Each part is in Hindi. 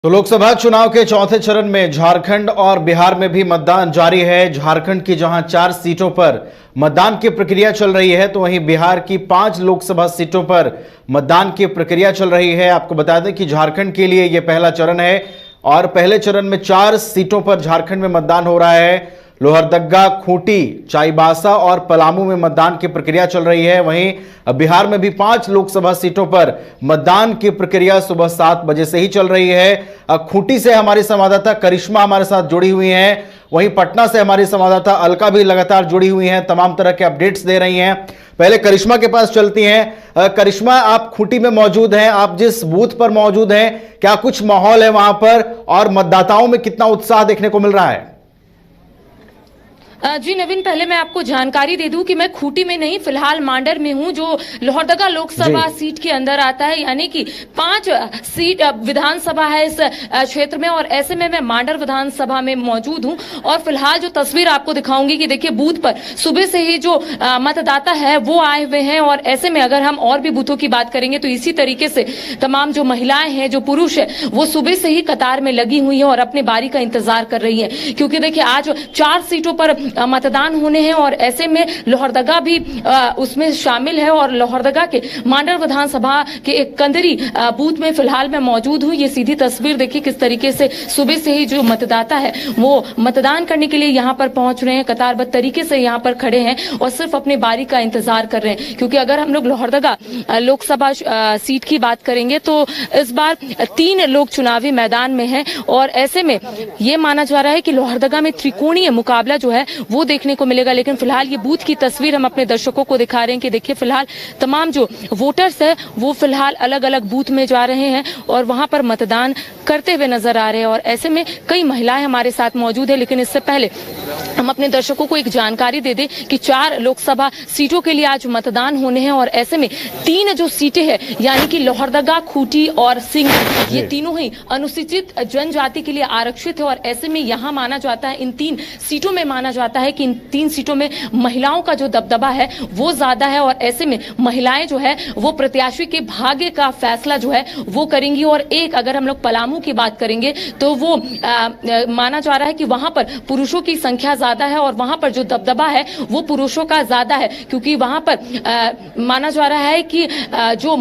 तो लोकसभा चुनाव के चौथे चरण में झारखंड और बिहार में भी मतदान जारी है। झारखंड की जहां 4 सीटों पर मतदान की प्रक्रिया चल रही है, तो वहीं बिहार की 5 लोकसभा सीटों पर मतदान की प्रक्रिया चल रही है। आपको बता दें कि झारखंड के लिए यह पहला चरण है और पहले चरण में 4 सीटों पर झारखंड में मतदान हो रहा है। लोहरदगा, खूंटी, चाईबासा और पलामू में मतदान की प्रक्रिया चल रही है। वहीं बिहार में भी 5 लोकसभा सीटों पर मतदान की प्रक्रिया सुबह 7 बजे से ही चल रही है। खूंटी से हमारी संवाददाता करिश्मा हमारे साथ जुड़ी हुई हैं, वहीं पटना से हमारी संवाददाता अलका भी लगातार जुड़ी हुई हैं, तमाम तरह के अपडेट्स दे रही हैं। पहले करिश्मा के पास चलती हैं। करिश्मा, आप खूंटी में मौजूद हैं, आप जिस बूथ पर मौजूद हैं, क्या कुछ माहौल है वहां पर और मतदाताओं में कितना उत्साह देखने को मिल रहा है? जी नवीन, पहले मैं आपको जानकारी दे दूं कि मैं खूंटी में नहीं, फिलहाल मांडर में हूं, जो लोहरदगा लोकसभा सीट के अंदर आता है। यानी कि 5 सीट विधानसभा है इस क्षेत्र में, और ऐसे में मैं मांडर विधानसभा में मौजूद हूं। और फिलहाल जो तस्वीर आपको दिखाऊंगी कि देखिए, बूथ पर सुबह से ही जो मतदाता है वो आए हुए हैं। और ऐसे में अगर हम और भी बूथों की बात करेंगे तो इसी तरीके से तमाम जो महिलाएं हैं, जो पुरुष है, वो सुबह से ही कतार में लगी हुई है और अपनी बारी का इंतजार कर रही है। क्योंकि देखिए, आज 4 सीटों पर मतदान होने हैं और ऐसे में लोहरदगा भी उसमें शामिल है। और लोहरदगा के मांडर विधानसभा के एक कंदरी बूथ में फिलहाल मैं मौजूद हूं। ये सीधी तस्वीर देखिए किस तरीके से सुबह से ही जो मतदाता है वो मतदान करने के लिए यहाँ पर पहुंच रहे हैं, कतारबद्ध तरीके से यहाँ पर खड़े हैं और सिर्फ अपनी बारी का इंतजार कर रहे हैं। क्योंकि अगर हम लोग लोहरदगा लोकसभा सीट की बात करेंगे तो इस बार 3 लोग चुनावी मैदान में हैं और ऐसे में ये माना जा रहा है कि लोहरदगा में त्रिकोणीय मुकाबला जो है वो देखने को मिलेगा। लेकिन फिलहाल ये बूथ की तस्वीर हम अपने दर्शकों को दिखा रहे हैं कि देखिए, फिलहाल तमाम जो वोटर्स है वो फिलहाल अलग अलग बूथ में जा रहे हैं और वहां पर मतदान करते हुए नजर आ रहे हैं। और ऐसे में कई महिलाएं हमारे साथ मौजूद है। लेकिन इससे पहले हम अपने दर्शकों को एक जानकारी दे दें कि 4 लोकसभा सीटों के लिए आज मतदान होने हैं और ऐसे में 3 जो सीटें हैं, यानी कि लोहरदगा, खूंटी और सिंग, ये तीनों ही अनुसूचित जनजाति के लिए आरक्षित है। और ऐसे में यहाँ माना जाता है, इन 3 सीटों में माना जाता है कि इन 3 सीटों में महिलाओं का जो दबदबा है वो ज्यादा है। और ऐसे में महिलाएं जो है वो प्रत्याशी के भाग्य का फैसला जो है वो करेंगी। और एक अगर हम लोग पलामू की बात करेंगे तो वो माना जा रहा है कि वहां पर पुरुषों की संख्या ज्यादा है और वहां पर जो दबदबा है वो पुरुषों का ज्यादा है। क्योंकि वहां पर माना जा रहा है कि जो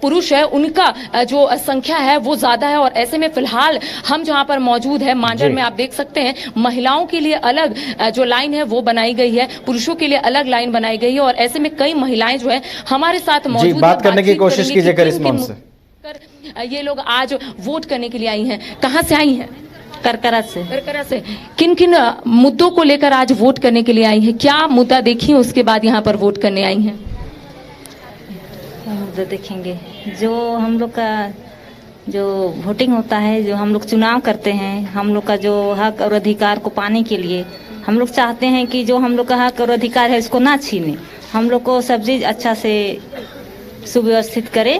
पुरुष है उनका जो संख्या है वो ज्यादा है। और ऐसे में फिलहाल हम जहां पर मौजूद है मांडर में, आप देख सकते हैं महिलाओं के लिए अलग जो लाइन है वो बनाई गई है, पुरुषों के लिए अलग लाइन बनाई गई है। और ऐसे में कई महिलाएं जो है हमारे साथ मौजूद है। बात करने की कोशिश कीजिए करिश्मा उनसे। ये लोग आज वोट करने के लिए आई हैं। कहां से आई हैं? करकरा से। करकरा से। किन किन मुद्दों को लेकर आज वोट करने के लिए आई हैं? क्या मुद्दा देखी उसके बाद यहाँ पर वोट करने आई हैं? मुद्दा देखेंगे, जो हम लोग का जो वोटिंग होता है, जो हम लोग चुनाव करते हैं, हम लोग का जो हक और अधिकार को पाने के लिए हम लोग चाहते हैं कि जो हम लोग का हक और अधिकार है इसको ना छीने, हम लोग को सब चीज अच्छा से सुव्यवस्थित करे,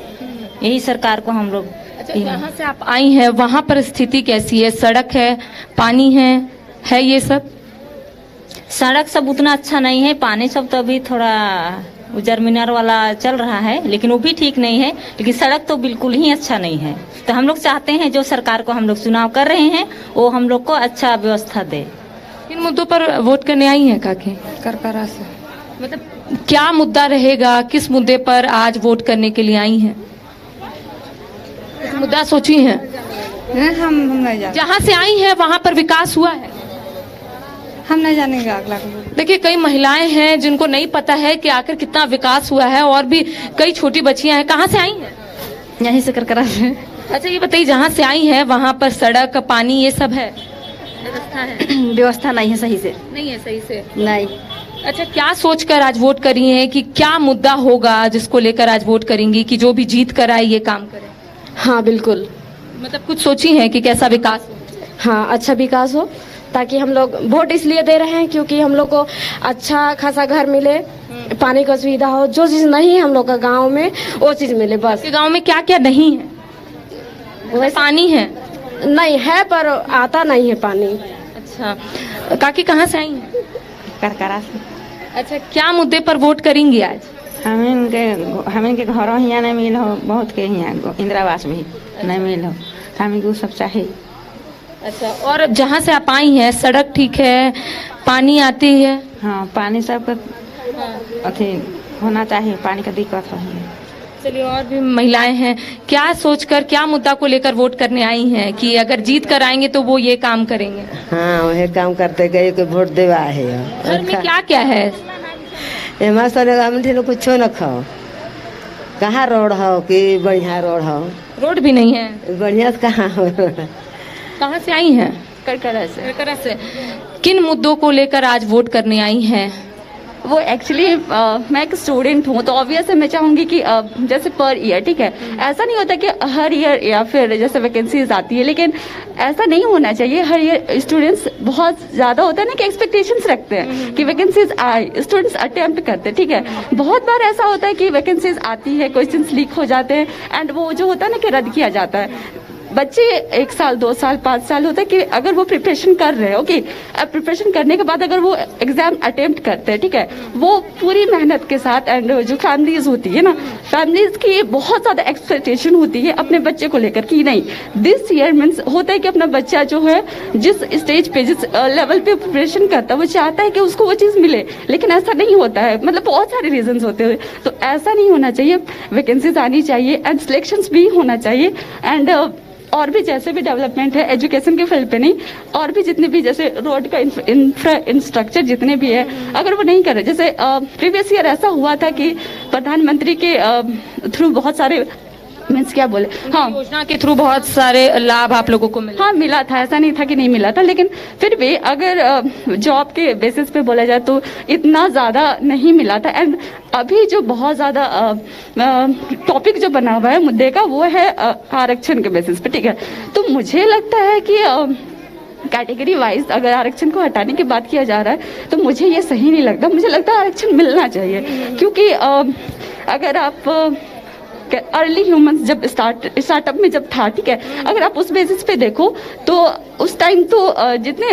यही सरकार को हम लोग। जहाँ से आप आई हैं वहाँ पर स्थिति कैसी है? सड़क है, पानी है ये सब? सड़क सब उतना अच्छा नहीं है, पानी सब तो अभी थोड़ा उजर मीनार वाला चल रहा है, लेकिन वो भी ठीक नहीं है। लेकिन सड़क तो बिल्कुल ही अच्छा नहीं है। तो हम लोग चाहते हैं जो सरकार को हम लोग चुनाव कर रहे हैं वो हम लोग को अच्छा व्यवस्था दे। किन मुद्दों पर वोट करने आई हैं काकी? करकरा से। मतलब क्या मुद्दा रहेगा, किस मुद्दे पर आज वोट करने के लिए आई हैं? मुद्दा सोची हैं? हम नहीं जानते। जहाँ से आई हैं वहाँ पर विकास हुआ है? हम नहीं जानेंगे अगला। देखिए, कई महिलाएं हैं जिनको नहीं पता है कि आखिर कितना विकास हुआ है और भी कई छोटी बच्चियां हैं। कहाँ से आई हैं? यहीं से करकरा से। अच्छा, ये बताइए, जहाँ से आई हैं वहाँ पर सड़क, पानी, ये सब है? व्यवस्था है? व्यवस्था नहीं है सही से। नहीं है सही से? नहीं। अच्छा, क्या सोचकर आज वोट करी हैं कि क्या मुद्दा होगा जिसको लेकर आज वोट करेंगी कि जो भी जीत कर आए ये काम करे? हाँ बिल्कुल। मतलब कुछ सोची हैं कि कैसा विकास हो? हाँ, अच्छा विकास हो, ताकि हम लोग वोट इसलिए दे रहे हैं क्योंकि हम लोग को अच्छा खासा घर मिले, पानी का सुविधा हो, जो चीज नहीं है हम लोग का गाँव में वो चीज मिले बस। गाँव में क्या क्या नहीं है? वैसे पानी है? नहीं है पर आता नहीं है पानी। अच्छा, काकी कहाँ से आई हैं? करकरा से। अच्छा, क्या मुद्दे पर वोट करेंगी आज? हमें के घरों हियाँ नहीं मिल हो, बहुत के हियाँ इंदिरा आवास भी नहीं मिल हो, हमें वो सब चाहिए। अच्छा, और जहाँ से आप आई हैं सड़क ठीक है, पानी आती है? हाँ, पानी सब अथी होना चाहिए, पानी का दिक्कत है। चलिए, और भी महिलाएं हैं, क्या सोचकर, क्या मुद्दा को लेकर वोट करने आई हैं कि अगर जीत कर आएंगे तो वो ये काम करेंगे? हाँ, वही काम करते गए कि वोट देवा है। घर में क्या क्या है? हमारे सारे हम कुछ न खाओ, कहाँ रोड हो कि बढ़िया रोड हो? रोड भी नहीं है बढ़िया से कहाँ हो? कहाँ से आई हैं? करकरा से। करकरा से। किन मुद्दों को लेकर आज वोट करने आई हैं? वो एक्चुअली मैं एक स्टूडेंट हूँ, तो ऑब्वियस है मैं चाहूँगी कि जैसे पर ईयर, ठीक है, ऐसा नहीं होता कि हर ईयर या फिर जैसे वैकेंसीज आती है, लेकिन ऐसा नहीं होना चाहिए। हर ईयर स्टूडेंट्स बहुत ज़्यादा होता है ना कि एक्सपेक्टेशंस रखते हैं कि वैकेंसीज आए, स्टूडेंट्स अटेम्प्ट करते हैं, ठीक है। बहुत बार ऐसा होता है कि वैकेंसीज आती है, क्वेश्चंस लीक हो जाते हैं एंड वो जो होता है ना कि रद्द किया जाता है। बच्चे 1 साल 2 साल 5 साल होता है कि अगर वो प्रिपरेशन कर रहे हैं, ओके, अब प्रिपरेशन करने के बाद अगर वो एग्जाम अटेम्प्ट करते हैं, ठीक है, वो पूरी मेहनत के साथ, एंड जो फैमिलीज होती है ना, फैमिलीज की बहुत ज्यादा एक्सपेक्टेशन होती है अपने बच्चे को लेकर कि नहीं, दिस ईयर मीन्स होता है कि अपना बच्चा जो है जिस स्टेज पे, जिस लेवल पे प्रिपरेशन करता है, वो चाहता है कि उसको वो चीज मिले, लेकिन ऐसा नहीं होता है। मतलब बहुत सारे रीजंस होते हैं, तो ऐसा नहीं होना चाहिए। वैकेंसीज आनी चाहिए एंड सिलेक्शंस भी होना चाहिए, एंड और भी जैसे भी डेवलपमेंट है एजुकेशन के फील्ड पे नहीं, और भी जितने भी जैसे रोड का इंफ्रास्ट्रक्चर जितने भी है, अगर वो नहीं कर रहे, जैसे प्रीवियस ईयर ऐसा हुआ था कि प्रधानमंत्री के थ्रू बहुत सारे मीन्स क्या बोले, हाँ, योजना के थ्रू बहुत सारे लाभ आप लोगों को मिला? हाँ, मिला था, ऐसा नहीं था कि नहीं मिला था, लेकिन फिर भी अगर जॉब के बेसिस पे बोला जाए तो इतना ज़्यादा नहीं मिला था। एंड अभी जो बहुत ज़्यादा टॉपिक जो बना हुआ है मुद्दे का, वो है आरक्षण के बेसिस पे, ठीक है। तो मुझे लगता है कि कैटेगरी वाइज अगर आरक्षण को हटाने की बात किया जा रहा है तो मुझे ये सही नहीं लगता। मुझे लगता है आरक्षण मिलना चाहिए, क्योंकि अगर आप अर्ली ह्यूमंस जब स्टार्टअप में जब था, ठीक है, अगर आप उस बेसिस पे देखो तो उस टाइम तो जितने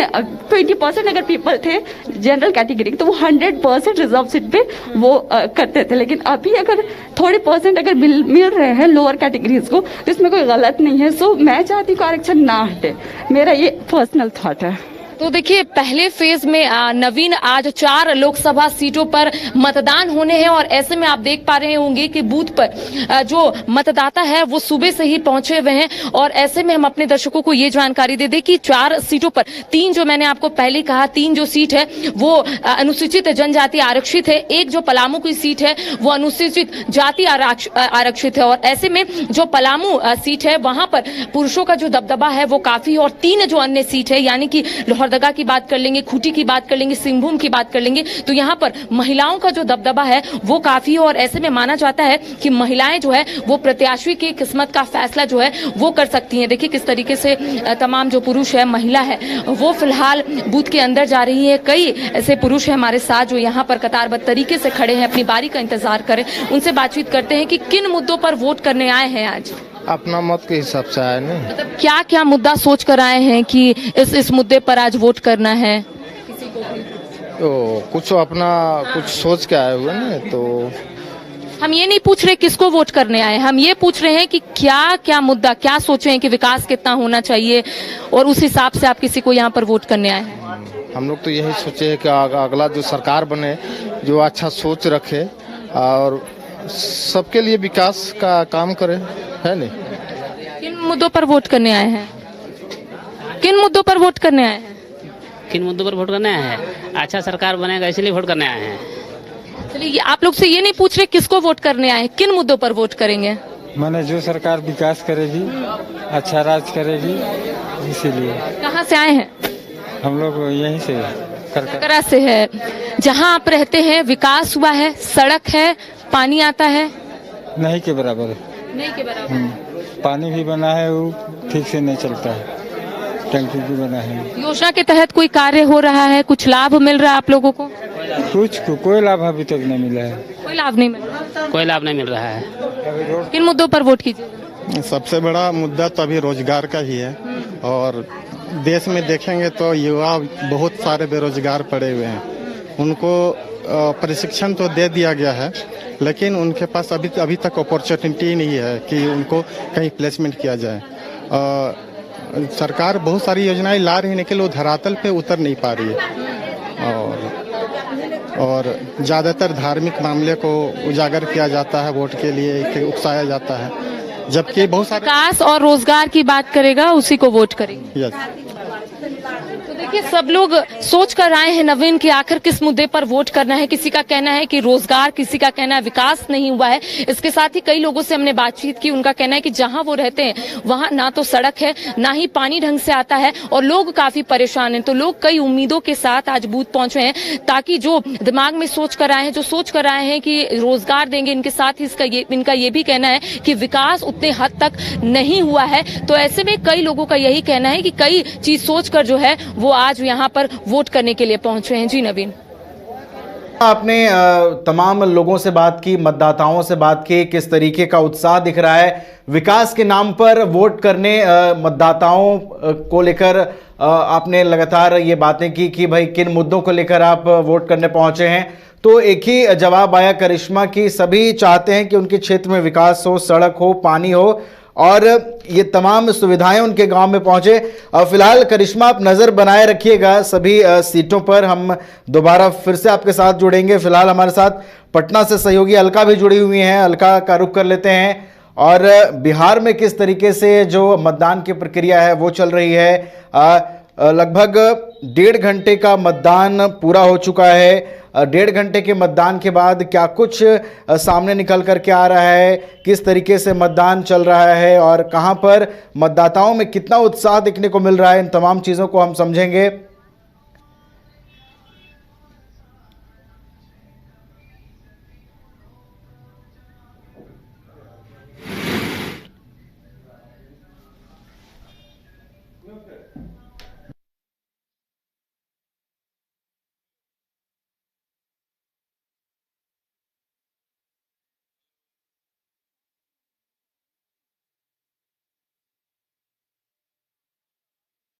20% अगर पीपल थे जनरल कैटेगरी, तो वो 100% रिजर्व सीट पे वो करते थे। लेकिन अभी अगर थोड़े परसेंट अगर मिल रहे हैं लोअर कैटेगरीज को, तो इसमें कोई गलत नहीं है। सो मैं चाहती हूँ आरक्षण ना हटे, मेरा ये पर्सनल थॉट है। तो देखिए, पहले फेज में नवीन आज 4 लोकसभा सीटों पर मतदान होने हैं, और ऐसे में आप देख पा रहे होंगे कि बूथ पर जो मतदाता है वो सुबह से ही पहुंचे हुए हैं। और ऐसे में हम अपने दर्शकों को ये जानकारी दे दें कि 4 सीटों पर 3 जो मैंने आपको पहले कहा, 3 जो सीट है वो अनुसूचित जनजाति आरक्षित है, एक जो पलामू की सीट है वो अनुसूचित जाति आरक्षित है। और ऐसे में जो पलामू सीट है वहां पर पुरुषों का जो दबदबा है वो काफी, और 3 जो अन्य सीट है यानी कि लोहरदगा की बात कर लेंगे, खूंटी की बात कर लेंगे, सिंहभूम की बात कर लेंगे, तो यहाँ पर महिलाओं का जो दबदबा है वो काफी है। और ऐसे में माना जाता है कि महिलाएं जो है वो प्रत्याशी की किस्मत का फैसला जो है वो कर सकती हैं। देखिए किस तरीके से तमाम जो पुरुष है, महिला है, वो फिलहाल बूथ के अंदर जा रही है। कई ऐसे पुरुष हैं हमारे साथ जो यहाँ पर कतारबद्ध तरीके से खड़े हैं, अपनी बारी का इंतजार करें। उनसे बातचीत करते हैं कि किन मुद्दों पर वोट करने आए हैं आज। अपना मत के हिसाब से आए नहीं, मतलब क्या क्या मुद्दा सोच कर आए हैं कि इस मुद्दे पर आज वोट करना है? कुछ अपना कुछ सोच के आए हुए ना। तो हम ये नहीं पूछ रहे किसको वोट करने आए, हम ये पूछ रहे हैं कि क्या क्या मुद्दा, क्या सोचे हैं कि विकास कितना होना चाहिए, और उस हिसाब से आप किसी को यहाँ पर वोट करने आए हैं। हम लोग तो यही सोचे है कि अगला जो सरकार बने जो अच्छा सोच रखे और सबके लिए विकास का काम करे, है नहीं। किन मुद्दों पर वोट करने आए हैं? किन मुद्दों पर वोट करने आए हैं? किन मुद्दों पर वोट करने आए हैं? अच्छा सरकार बनेगा इसलिए वोट करने आए हैं। चलिए, आप लोग से ये नहीं पूछ रहे किसको वोट करने आए हैं, किन मुद्दों पर वोट करेंगे? मैंने जो सरकार विकास करेगी, अच्छा राज करेगी, इसीलिए। कहाँ से आए हैं? हम लोग यहीं से करकरा से है। जहाँ आप रहते हैं विकास हुआ है, सड़क है, पानी आता है? नहीं के बराबर, नहीं के बराबर। पानी भी बना है, वो ठीक से नहीं चलता है, टंकी भी बना है। योजना के तहत कोई कार्य हो रहा है, कुछ लाभ मिल रहा है आप लोगों को? कोई लाभ अभी तक नहीं मिला है। कोई लाभ नहीं मिल रहा? कोई लाभ नहीं मिल रहा है। किन मुद्दों पर वोट कीजिए? सबसे बड़ा मुद्दा तो अभी रोजगार का ही है, और देश में देखेंगे तो युवा बहुत सारे बेरोजगार पड़े हुए हैं। उनको प्रशिक्षण तो दे दिया गया है, लेकिन उनके पास अभी तक अपॉर्चुनिटी नहीं है कि उनको कहीं प्लेसमेंट किया जाए। सरकार बहुत सारी योजनाएं ला रही है लेकिन वो धरातल पे उतर नहीं पा रही है और ज़्यादातर धार्मिक मामले को उजागर किया जाता है, वोट के लिए उकसाया जाता है, जबकि बहुत सारे विकास और रोजगार की बात करेगा उसी को वोट करेंगे। यस। तो देखिए सब लोग सोच कर आए हैं नवीन कि आखिर किस मुद्दे पर वोट करना है। किसी का कहना है कि रोजगार, किसी का कहना है विकास नहीं हुआ है। इसके साथ ही कई लोगों से हमने बातचीत की, उनका कहना है कि जहां वो रहते हैं वहां ना तो सड़क है, ना ही पानी ढंग से आता है और लोग काफी परेशान हैं। तो लोग कई उम्मीदों के साथ आज बूथ पहुंचे हैं ताकि जो दिमाग में सोच कर आए हैं, जो सोच कर आए हैं कि रोजगार देंगे, इनके साथ ही इनका ये भी कहना है कि विकास उतने हद तक नहीं हुआ है। तो ऐसे में कई लोगों का यही कहना है कि कई चीज सोच कर जो है वो आज यहाँ पर वोट करने के लिए पहुंचे हैं। जी नवीन, आपने तमाम लोगों से बात की, मतदाताओं से बात की, किस तरीके का उत्साह दिख रहा है विकास के नाम पर वोट करने। मतदाताओं को लेकर आपने लगातार ये बातें की कि भाई किन मुद्दों को लेकर आप वोट करने पहुंचे हैं। तो एक ही जवाब आया करिश्मा की, सभी चाहते हैं कि उनके क्षेत्र में विकास हो, सड़क हो, पानी हो और ये तमाम सुविधाएं उनके गांव में पहुंचे। फिलहाल करिश्मा आप नज़र बनाए रखिएगा सभी सीटों पर, हम दोबारा फिर से आपके साथ जुड़ेंगे। फिलहाल हमारे साथ पटना से सहयोगी अलका भी जुड़ी हुई हैं, अलका का रुख कर लेते हैं और बिहार में किस तरीके से जो मतदान की प्रक्रिया है वो चल रही है। लगभग 1.5 घंटे का मतदान पूरा हो चुका है। 1.5 घंटे के मतदान के बाद क्या कुछ सामने निकल कर के आ रहा है, किस तरीके से मतदान चल रहा है और कहां पर मतदाताओं में कितना उत्साह देखने को मिल रहा है, इन तमाम चीज़ों को हम समझेंगे।